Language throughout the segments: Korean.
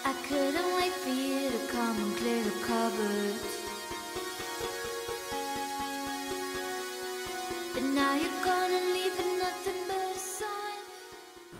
I couldn't wait for you to come and clear the cupboards. But now you're gonna leave with nothing but a sign.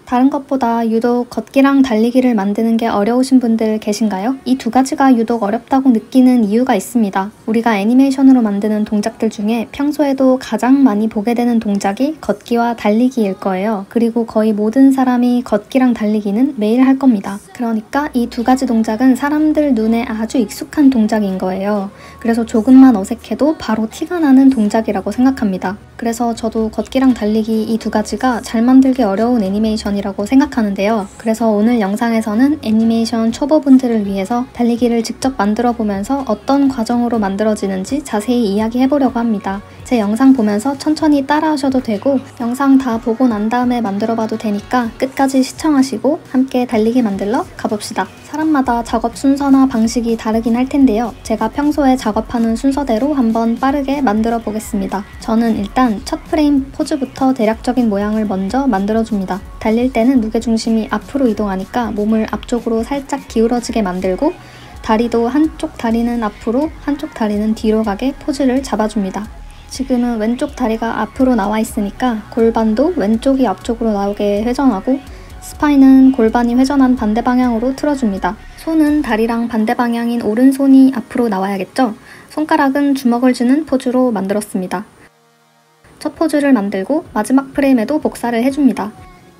다른 것보다 유독 걷기랑 달리기를 만드는 게 어려우신 분들 계신가요? 이 두 가지가 유독 어렵다고 느끼는 이유가 있습니다. 우리가 애니메이션으로 만드는 동작들 중에 평소에도 가장 많이 보게 되는 동작이 걷기와 달리기일 거예요. 그리고 거의 모든 사람이 걷기랑 달리기는 매일 할 겁니다. 그러니까 이 두 가지 동작은 사람들 눈에 아주 익숙한 동작인 거예요. 그래서 조금만 어색해도 바로 티가 나는 동작이라고 생각합니다. 그래서 저도 걷기랑 달리기 이 두 가지가 잘 만들기 어려운 애니메이션이라고 생각하는데요. 그래서 오늘 영상에서는 애니메이션 초보분들을 위해서 달리기를 직접 만들어 보면서 어떤 과정으로 만들어지는지 자세히 이야기해보려고 합니다. 제 영상 보면서 천천히 따라하셔도 되고 영상 다 보고 난 다음에 만들어봐도 되니까 끝까지 시청하시고 함께 달리기 만들러 가봅시다. 사람마다 작업 순서나 방식이 다르긴 할 텐데요. 제가 평소에 작업하는 순서대로 한번 빠르게 만들어 보겠습니다. 저는 일단 첫 프레임 포즈부터 대략적인 모양을 먼저 만들어줍니다. 달릴 때는 무게중심이 앞으로 이동하니까 몸을 앞쪽으로 살짝 기울어지게 만들고 다리도 한쪽 다리는 앞으로 한쪽 다리는 뒤로 가게 포즈를 잡아줍니다. 지금은 왼쪽 다리가 앞으로 나와 있으니까 골반도 왼쪽이 앞쪽으로 나오게 회전하고 스파인은 골반이 회전한 반대 방향으로 틀어줍니다. 손은 다리랑 반대 방향인 오른손이 앞으로 나와야겠죠? 손가락은 주먹을 쥐는 포즈로 만들었습니다. 첫 포즈를 만들고 마지막 프레임에도 복사를 해줍니다.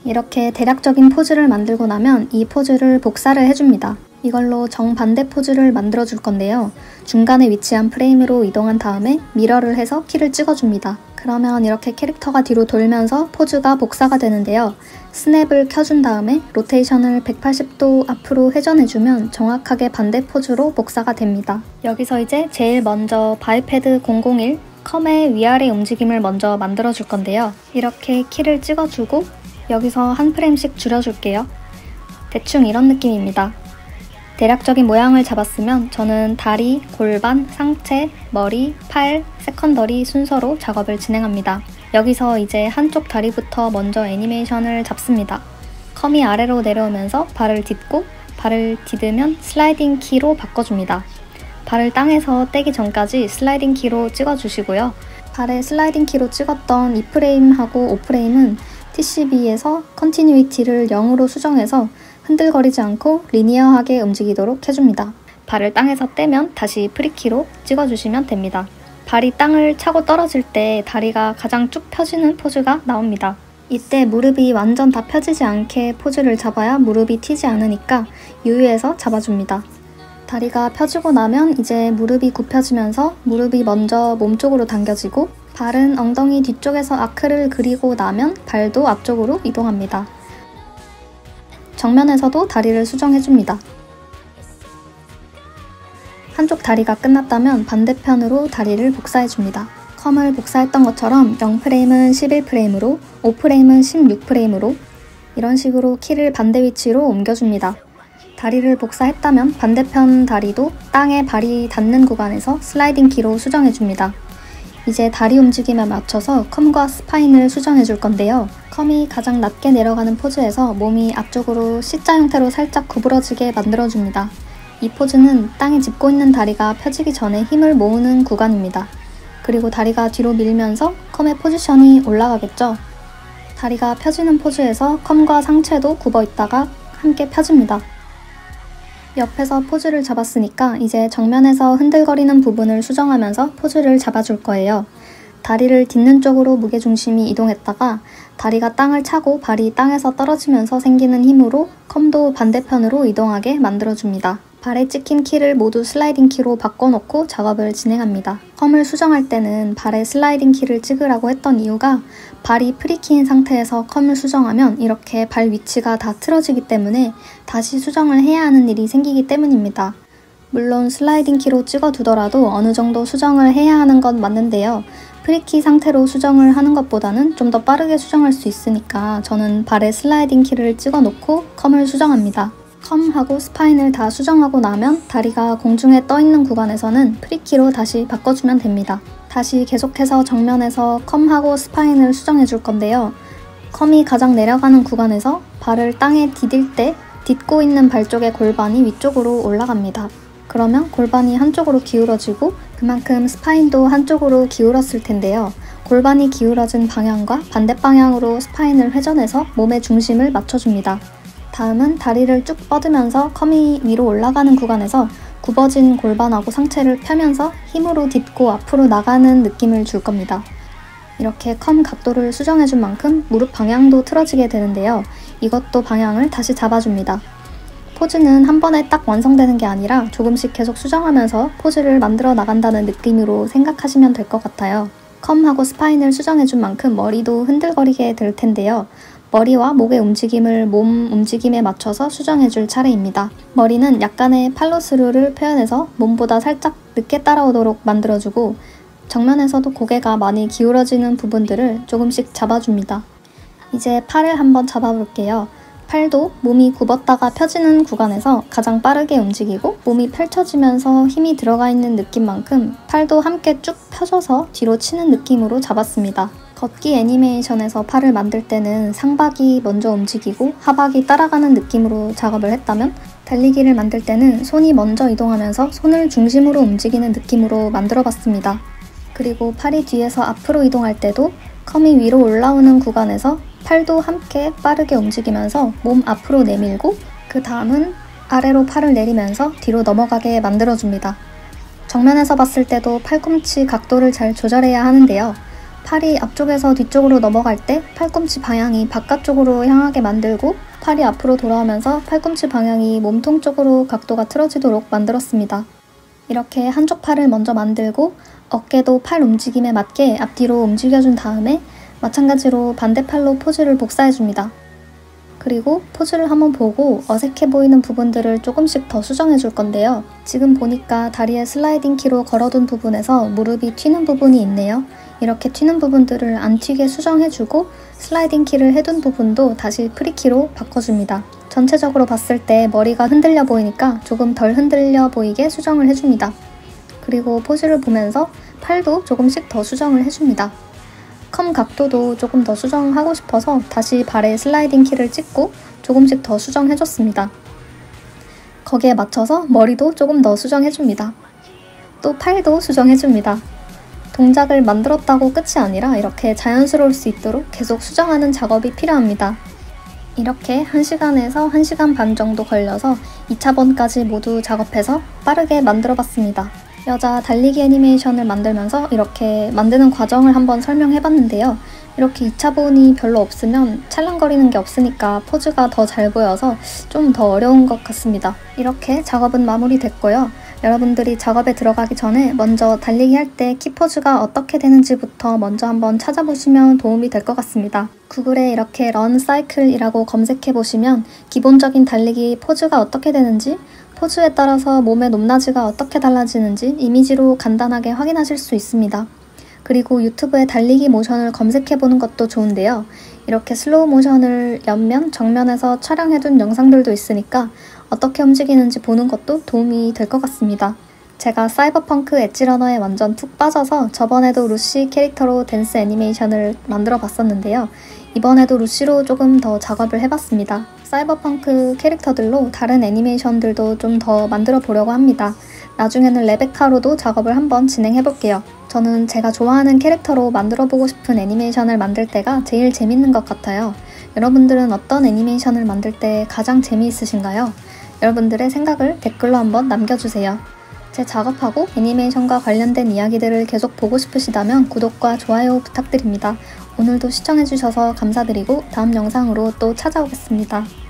이렇게 대략적인 포즈를 만들고 나면 이 포즈를 복사를 해줍니다. 이걸로 정반대 포즈를 만들어 줄 건데요. 중간에 위치한 프레임으로 이동한 다음에 미러를 해서 키를 찍어줍니다. 그러면 이렇게 캐릭터가 뒤로 돌면서 포즈가 복사가 되는데요. 스냅을 켜준 다음에 로테이션을 180도 앞으로 회전해주면 정확하게 반대 포즈로 복사가 됩니다. 여기서 이제 제일 먼저 바이패드 001 컴의 위아래 움직임을 먼저 만들어 줄 건데요. 이렇게 키를 찍어주고 여기서 한 프레임씩 줄여줄게요. 대충 이런 느낌입니다. 대략적인 모양을 잡았으면 저는 다리, 골반, 상체, 머리, 팔, 세컨더리 순서로 작업을 진행합니다. 여기서 이제 한쪽 다리부터 먼저 애니메이션을 잡습니다. 컴이 아래로 내려오면서 발을 딛고 발을 디디면 슬라이딩 키로 바꿔줍니다. 발을 땅에서 떼기 전까지 슬라이딩 키로 찍어주시고요. 발에 슬라이딩 키로 찍었던 2프레임하고 5프레임은 TCB에서 컨티뉴이티를 0으로 수정해서 흔들거리지 않고 리니어하게 움직이도록 해줍니다. 발을 땅에서 떼면 다시 프리키로 찍어주시면 됩니다. 발이 땅을 차고 떨어질 때 다리가 가장 쭉 펴지는 포즈가 나옵니다. 이때 무릎이 완전 다 펴지지 않게 포즈를 잡아야 무릎이 튀지 않으니까 유유해서 잡아줍니다. 다리가 펴지고 나면 이제 무릎이 굽혀지면서 무릎이 먼저 몸쪽으로 당겨지고 발은 엉덩이 뒤쪽에서 아크를 그리고 나면 발도 앞쪽으로 이동합니다. 정면에서도 다리를 수정해줍니다. 한쪽 다리가 끝났다면 반대편으로 다리를 복사해줍니다. 컴을 복사했던 것처럼 0프레임은 11프레임으로 5프레임은 16프레임으로 이런 식으로 키를 반대 위치로 옮겨줍니다. 다리를 복사했다면 반대편 다리도 땅에 발이 닿는 구간에서 슬라이딩 키로 수정해줍니다. 이제 다리 움직임에 맞춰서 컴과 스파인을 수정해줄 건데요. 컴이 가장 낮게 내려가는 포즈에서 몸이 앞쪽으로 C자 형태로 살짝 구부러지게 만들어줍니다. 이 포즈는 땅에 짚고 있는 다리가 펴지기 전에 힘을 모으는 구간입니다. 그리고 다리가 뒤로 밀면서 컴의 포지션이 올라가겠죠. 다리가 펴지는 포즈에서 컴과 상체도 굽어 있다가 함께 펴집니다. 옆에서 포즈를 잡았으니까 이제 정면에서 흔들거리는 부분을 수정하면서 포즈를 잡아줄 거예요. 다리를 딛는 쪽으로 무게중심이 이동했다가 다리가 땅을 차고 발이 땅에서 떨어지면서 생기는 힘으로 컴도 반대편으로 이동하게 만들어줍니다. 발에 찍힌 키를 모두 슬라이딩 키로 바꿔놓고 작업을 진행합니다. 컴을 수정할 때는 발에 슬라이딩 키를 찍으라고 했던 이유가 발이 프리키인 상태에서 컴을 수정하면 이렇게 발 위치가 다 틀어지기 때문에 다시 수정을 해야 하는 일이 생기기 때문입니다. 물론 슬라이딩 키로 찍어두더라도 어느 정도 수정을 해야 하는 건 맞는데요. 프리키 상태로 수정을 하는 것보다는 좀 더 빠르게 수정할 수 있으니까 저는 발에 슬라이딩 키를 찍어놓고 컴을 수정합니다. 컴하고 스파인을 다 수정하고 나면 다리가 공중에 떠있는 구간에서는 프리키로 다시 바꿔주면 됩니다. 다시 계속해서 정면에서 컴하고 스파인을 수정해 줄 건데요. 컴이 가장 내려가는 구간에서 발을 땅에 디딜 때 딛고 있는 발 쪽의 골반이 위쪽으로 올라갑니다. 그러면 골반이 한쪽으로 기울어지고 그만큼 스파인도 한쪽으로 기울었을 텐데요. 골반이 기울어진 방향과 반대 방향으로 스파인을 회전해서 몸의 중심을 맞춰줍니다. 다음은 다리를 쭉 뻗으면서 컴이 위로 올라가는 구간에서 굽어진 골반하고 상체를 펴면서 힘으로 딛고 앞으로 나가는 느낌을 줄 겁니다. 이렇게 컴 각도를 수정해준 만큼 무릎 방향도 틀어지게 되는데요. 이것도 방향을 다시 잡아줍니다. 포즈는 한 번에 딱 완성되는 게 아니라 조금씩 계속 수정하면서 포즈를 만들어 나간다는 느낌으로 생각하시면 될 것 같아요. 컴하고 스파인을 수정해준 만큼 머리도 흔들거리게 될 텐데요. 머리와 목의 움직임을 몸 움직임에 맞춰서 수정해줄 차례입니다. 머리는 약간의 팔로스루를 표현해서 몸보다 살짝 늦게 따라오도록 만들어주고 정면에서도 고개가 많이 기울어지는 부분들을 조금씩 잡아줍니다. 이제 팔을 한번 잡아볼게요. 팔도 몸이 굽었다가 펴지는 구간에서 가장 빠르게 움직이고 몸이 펼쳐지면서 힘이 들어가 있는 느낌만큼 팔도 함께 쭉 펴져서 뒤로 치는 느낌으로 잡았습니다. 걷기 애니메이션에서 팔을 만들 때는 상박이 먼저 움직이고 하박이 따라가는 느낌으로 작업을 했다면 달리기를 만들 때는 손이 먼저 이동하면서 손을 중심으로 움직이는 느낌으로 만들어봤습니다. 그리고 팔이 뒤에서 앞으로 이동할 때도 컴이 위로 올라오는 구간에서 팔도 함께 빠르게 움직이면서 몸 앞으로 내밀고 그 다음은 아래로 팔을 내리면서 뒤로 넘어가게 만들어줍니다. 정면에서 봤을 때도 팔꿈치 각도를 잘 조절해야 하는데요. 팔이 앞쪽에서 뒤쪽으로 넘어갈 때 팔꿈치 방향이 바깥쪽으로 향하게 만들고 팔이 앞으로 돌아오면서 팔꿈치 방향이 몸통 쪽으로 각도가 틀어지도록 만들었습니다. 이렇게 한쪽 팔을 먼저 만들고 어깨도 팔 움직임에 맞게 앞뒤로 움직여준 다음에 마찬가지로 반대팔로 포즈를 복사해줍니다. 그리고 포즈를 한번 보고 어색해 보이는 부분들을 조금씩 더 수정해 줄 건데요. 지금 보니까 다리에 슬라이딩 키로 걸어둔 부분에서 무릎이 튀는 부분이 있네요. 이렇게 튀는 부분들을 안 튀게 수정해주고 슬라이딩 키를 해둔 부분도 다시 프리키로 바꿔줍니다. 전체적으로 봤을 때 머리가 흔들려 보이니까 조금 덜 흔들려 보이게 수정을 해줍니다. 그리고 포즈를 보면서 팔도 조금씩 더 수정을 해줍니다. 컴 각도도 조금 더 수정하고 싶어서 다시 발에 슬라이딩 키를 찍고 조금씩 더 수정해줬습니다. 거기에 맞춰서 머리도 조금 더 수정해줍니다. 또 팔도 수정해줍니다. 동작을 만들었다고 끝이 아니라 이렇게 자연스러울 수 있도록 계속 수정하는 작업이 필요합니다. 이렇게 1시간에서 1시간 반 정도 걸려서 2차본까지 모두 작업해서 빠르게 만들어봤습니다. 여자 달리기 애니메이션을 만들면서 이렇게 만드는 과정을 한번 설명해봤는데요. 이렇게 2차본이 별로 없으면 찰랑거리는 게 없으니까 포즈가 더 잘 보여서 좀 더 어려운 것 같습니다. 이렇게 작업은 마무리됐고요. 여러분들이 작업에 들어가기 전에 먼저 달리기 할 때 키포즈가 어떻게 되는지부터 먼저 한번 찾아보시면 도움이 될 것 같습니다. 구글에 이렇게 런 사이클이라고 검색해보시면 기본적인 달리기 포즈가 어떻게 되는지, 포즈에 따라서 몸의 높낮이가 어떻게 달라지는지 이미지로 간단하게 확인하실 수 있습니다. 그리고 유튜브에 달리기 모션을 검색해보는 것도 좋은데요. 이렇게 슬로우 모션을 옆면, 정면에서 촬영해둔 영상들도 있으니까 어떻게 움직이는지 보는 것도 도움이 될 것 같습니다. 제가 사이버펑크 엣지러너에 완전 푹 빠져서 저번에도 루시 캐릭터로 댄스 애니메이션을 만들어 봤었는데요. 이번에도 루시로 조금 더 작업을 해봤습니다. 사이버펑크 캐릭터들로 다른 애니메이션들도 좀 더 만들어 보려고 합니다. 나중에는 레베카로도 작업을 한번 진행해볼게요. 저는 제가 좋아하는 캐릭터로 만들어보고 싶은 애니메이션을 만들 때가 제일 재밌는 것 같아요. 여러분들은 어떤 애니메이션을 만들 때 가장 재미있으신가요? 여러분들의 생각을 댓글로 한번 남겨주세요. 제 작업하고 애니메이션과 관련된 이야기들을 계속 보고 싶으시다면 구독과 좋아요 부탁드립니다. 오늘도 시청해주셔서 감사드리고 다음 영상으로 또 찾아오겠습니다.